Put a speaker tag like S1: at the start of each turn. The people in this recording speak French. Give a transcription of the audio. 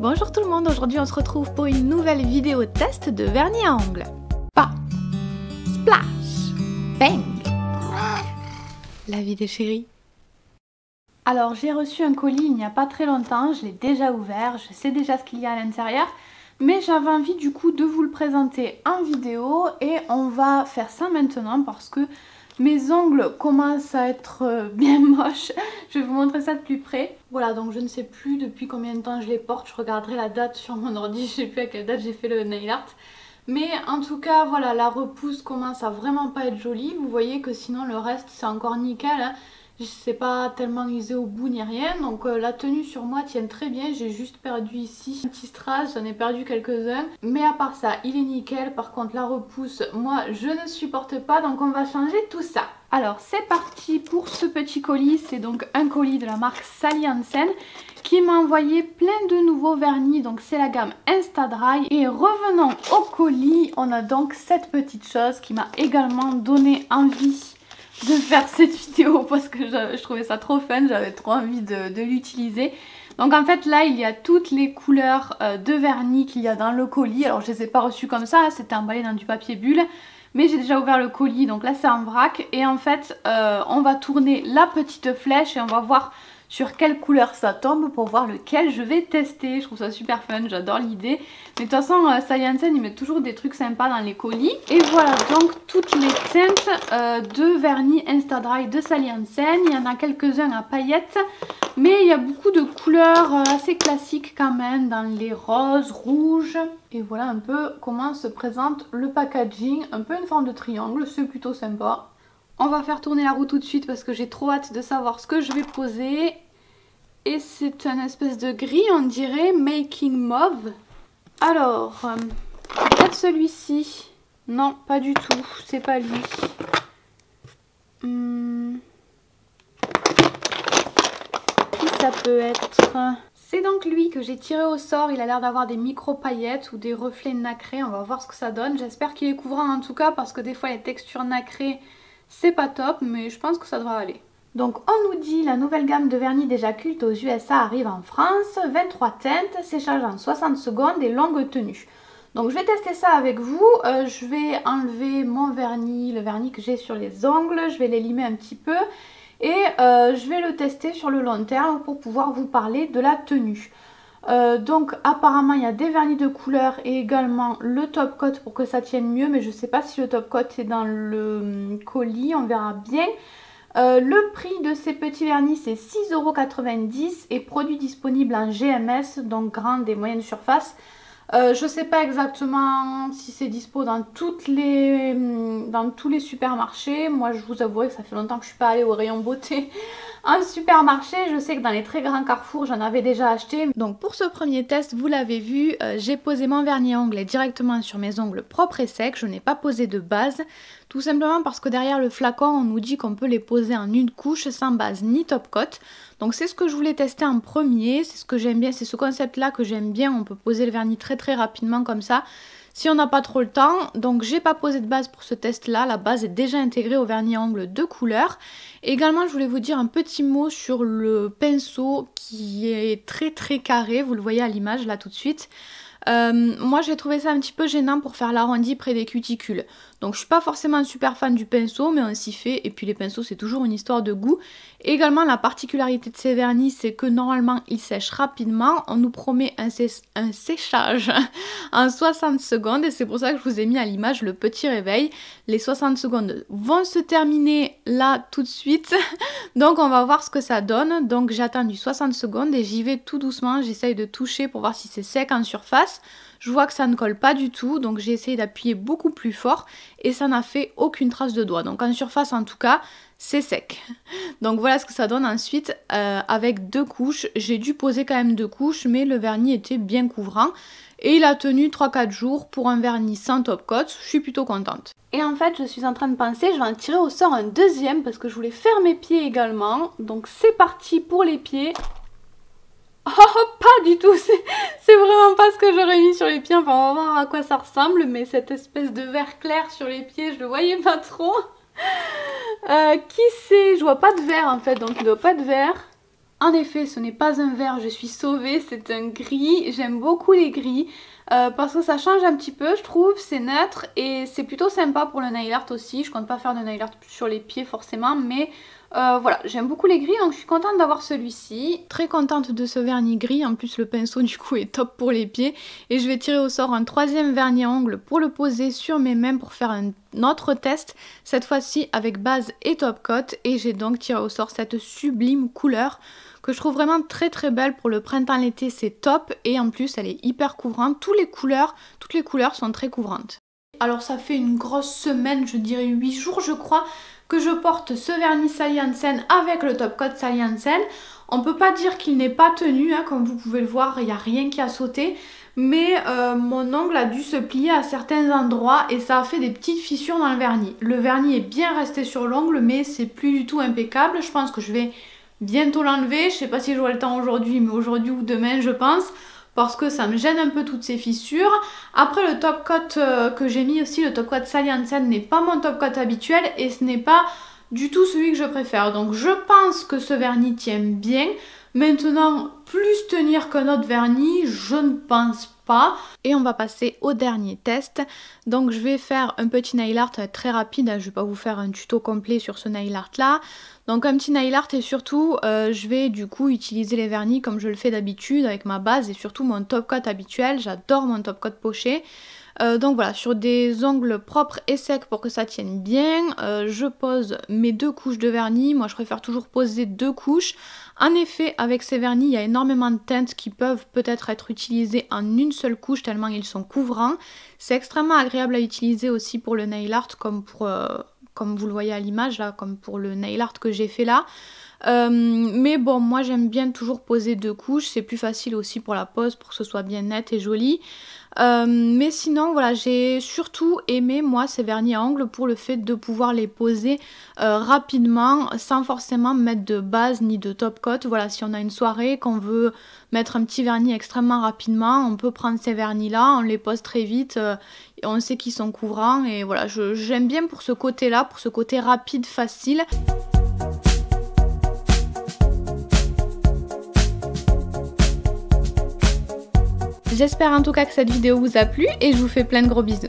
S1: Bonjour tout le monde, aujourd'hui on se retrouve pour une nouvelle vidéo test de vernis à ongles. Pas, splash, bang, la vie des chéris. Alors j'ai reçu un colis il n'y a pas très longtemps, je l'ai déjà ouvert, je sais déjà ce qu'il y a à l'intérieur. Mais j'avais envie du coup de vous le présenter en vidéo et on va faire ça maintenant parce que mes ongles commencent à être bien moches. Je vais vous montrer ça de plus près. Voilà, donc je ne sais plus depuis combien de temps je les porte. Je regarderai la date sur mon ordi, je ne sais plus à quelle date j'ai fait le nail art. Mais en tout cas, voilà, la repousse commence à vraiment pas être jolie. Vous voyez que sinon le reste c'est encore nickel, hein. C'est pas tellement usé au bout ni rien, donc la tenue sur moi tient très bien. J'ai juste perdu ici un petit strass, j'en ai perdu quelques-uns, mais à part ça il est nickel. Par contre la repousse, moi je ne supporte pas, donc on va changer tout ça. Alors c'est parti pour ce petit colis. C'est donc un colis de la marque Sally Hansen qui m'a envoyé plein de nouveaux vernis, donc c'est la gamme Insta-Dry. Et revenons au colis, on a donc cette petite chose qui m'a également donné envie de faire cette vidéo parce que je trouvais ça trop fun, j'avais trop envie de l'utiliser. Donc en fait là il y a toutes les couleurs de vernis qu'il y a dans le colis. Alors je les ai pas reçues comme ça, c'était emballé dans du papier bulle, mais j'ai déjà ouvert le colis, donc là c'est en vrac. Et en fait on va tourner la petite flèche et on va voir sur quelle couleur ça tombe pour voir lequel je vais tester. Je trouve ça super fun, j'adore l'idée. Mais de toute façon, Sally Hansen, ils mettent toujours des trucs sympas dans les colis. Et voilà donc toutes les teintes de vernis Insta-Dry de Sally Hansen. Il y en a quelques-uns à paillettes, mais il y a beaucoup de couleurs assez classiques quand même, dans les roses, rouges. Et voilà un peu comment se présente le packaging, un peu une forme de triangle, c'est plutôt sympa. On va faire tourner la roue tout de suite parce que j'ai trop hâte de savoir ce que je vais poser. Et c'est un espèce de gris, on dirait, Making Mauve. Alors, peut-être celui-ci. Non, pas du tout, c'est pas lui. Qui ça peut être? C'est donc lui que j'ai tiré au sort. Il a l'air d'avoir des micro paillettes ou des reflets nacrés. On va voir ce que ça donne. J'espère qu'il est couvrant en tout cas parce que des fois les textures nacrées c'est pas top, mais je pense que ça devrait aller. Donc on nous dit la nouvelle gamme de vernis déjà culte aux USA arrive en France. 23 teintes, séchage en 60 secondes et longue tenue. Donc je vais tester ça avec vous. Je vais enlever mon vernis, le vernis que j'ai sur les ongles. Je vais les limer un petit peu. Et je vais le tester sur le long terme pour pouvoir vous parler de la tenue. Donc apparemment il y a des vernis de couleur et également le top coat pour que ça tienne mieux, mais je ne sais pas si le top coat est dans le colis, on verra bien. Le prix de ces petits vernis c'est 6,90 € et produit disponible en GMS, donc grande et moyenne surface. Je ne sais pas exactement si c'est dispo dans tous les supermarchés. Moi je vous avouerai que ça fait longtemps que je ne suis pas allée au rayon beauté en supermarché. Je sais que dans les très grands carrefours j'en avais déjà acheté. Donc pour ce premier test, vous l'avez vu, j'ai posé mon vernis à ongles directement sur mes ongles propres et secs. Je n'ai pas posé de base, tout simplement parce que derrière le flacon on nous dit qu'on peut les poser en une couche sans base ni top coat. Donc c'est ce que je voulais tester en premier, c'est ce que j'aime bien, c'est ce concept là que j'aime bien. On peut poser le vernis très rapidement comme ça si on n'a pas trop le temps. Donc j'ai pas posé de base pour ce test là, la base est déjà intégrée au vernis à ongles de couleur. Et également je voulais vous dire un petit mot sur le pinceau qui est très carré, vous le voyez à l'image là tout de suite. Moi j'ai trouvé ça un petit peu gênant pour faire l'arrondi près des cuticules. Donc je suis pas forcément super fan du pinceau, mais on s'y fait. Et puis les pinceaux c'est toujours une histoire de goût. Et également la particularité de ces vernis c'est que normalement ils sèchent rapidement. On nous promet un séchage en 60 secondes et c'est pour ça que je vous ai mis à l'image le petit réveil. Les 60 secondes vont se terminer là tout de suite. Donc on va voir ce que ça donne. Donc j'ai attendu 60 secondes et j'y vais tout doucement. J'essaye de toucher pour voir si c'est sec en surface. Je vois que ça ne colle pas du tout, donc j'ai essayé d'appuyer beaucoup plus fort et ça n'a fait aucune trace de doigt. Donc en surface en tout cas, c'est sec. Donc voilà ce que ça donne ensuite avec deux couches. J'ai dû poser quand même deux couches, mais le vernis était bien couvrant. Et il a tenu 3-4 jours pour un vernis sans top coat, je suis plutôt contente. Et en fait je suis en train de penser, je vais en tirer au sort un deuxième parce que je voulais faire mes pieds également. Donc c'est parti pour les pieds. Oh, pas du tout, c'est vraiment pas ce que j'aurais mis sur les pieds. Enfin, on va voir à quoi ça ressemble, mais cette espèce de vert clair sur les pieds, je le voyais pas trop. Qui c'est? Je vois pas de vert en fait, donc il doit pas être vert. En effet, ce n'est pas un vert, je suis sauvée, c'est un gris. J'aime beaucoup les gris parce que ça change un petit peu, je trouve, c'est neutre et c'est plutôt sympa pour le nail art aussi. Je compte pas faire de nail art sur les pieds forcément, mais voilà, j'aime beaucoup les gris donc je suis contente d'avoir celui-ci. Très contente de ce vernis gris, en plus le pinceau du coup est top pour les pieds. Et je vais tirer au sort un troisième vernis à ongles pour le poser sur mes mains pour faire un autre test, cette fois-ci avec base et top coat. Et j'ai donc tiré au sort cette sublime couleur que je trouve vraiment très très belle pour le printemps-l'été, c'est top. Et en plus elle est hyper couvrante, toutes les couleurs sont très couvrantes. Alors ça fait une grosse semaine, je dirais 8 jours je crois, que je porte ce vernis Sally Hansen avec le top coat Sally Hansen. On peut pas dire qu'il n'est pas tenu, hein, comme vous pouvez le voir, il n'y a rien qui a sauté. Mais mon ongle a dû se plier à certains endroits et ça a fait des petites fissures dans le vernis. Le vernis est bien resté sur l'ongle mais c'est plus du tout impeccable. Je pense que je vais bientôt l'enlever. Je sais pas si j'aurai le temps aujourd'hui, mais aujourd'hui ou demain je pense. Parce que ça me gêne un peu toutes ces fissures. Après le top coat que j'ai mis aussi, le top coat Sally Hansen n'est pas mon top coat habituel et ce n'est pas du tout celui que je préfère. Donc je pense que ce vernis tient bien. Maintenant, plus tenir qu'un autre vernis, je ne pense pas. Et on va passer au dernier test. Donc je vais faire un petit nail art très rapide. Je ne vais pas vous faire un tuto complet sur ce nail art là. Donc un petit nail art et surtout je vais du coup utiliser les vernis comme je le fais d'habitude avec ma base et surtout mon top coat habituel. J'adore mon top coat poché. Donc voilà, sur des ongles propres et secs pour que ça tienne bien, je pose mes 2 couches de vernis. Moi je préfère toujours poser 2 couches. En effet, avec ces vernis, il y a énormément de teintes qui peuvent peut-être être utilisées en une seule couche tellement ils sont couvrants. C'est extrêmement agréable à utiliser aussi pour le nail art comme vous le voyez à l'image là, comme pour le nail art que j'ai fait là. Mais bon, moi j'aime bien toujours poser 2 couches, c'est plus facile aussi pour la pose pour que ce soit bien net et joli. Mais sinon voilà, j'ai surtout aimé moi ces vernis à ongles pour le fait de pouvoir les poser rapidement sans forcément mettre de base ni de top coat. Voilà, si on a une soirée, qu'on veut mettre un petit vernis extrêmement rapidement, on peut prendre ces vernis là, on les pose très vite, on sait qu'ils sont couvrants et voilà, j'aime bien pour ce côté là, pour ce côté rapide, facile. J'espère en tout cas que cette vidéo vous a plu et je vous fais plein de gros bisous.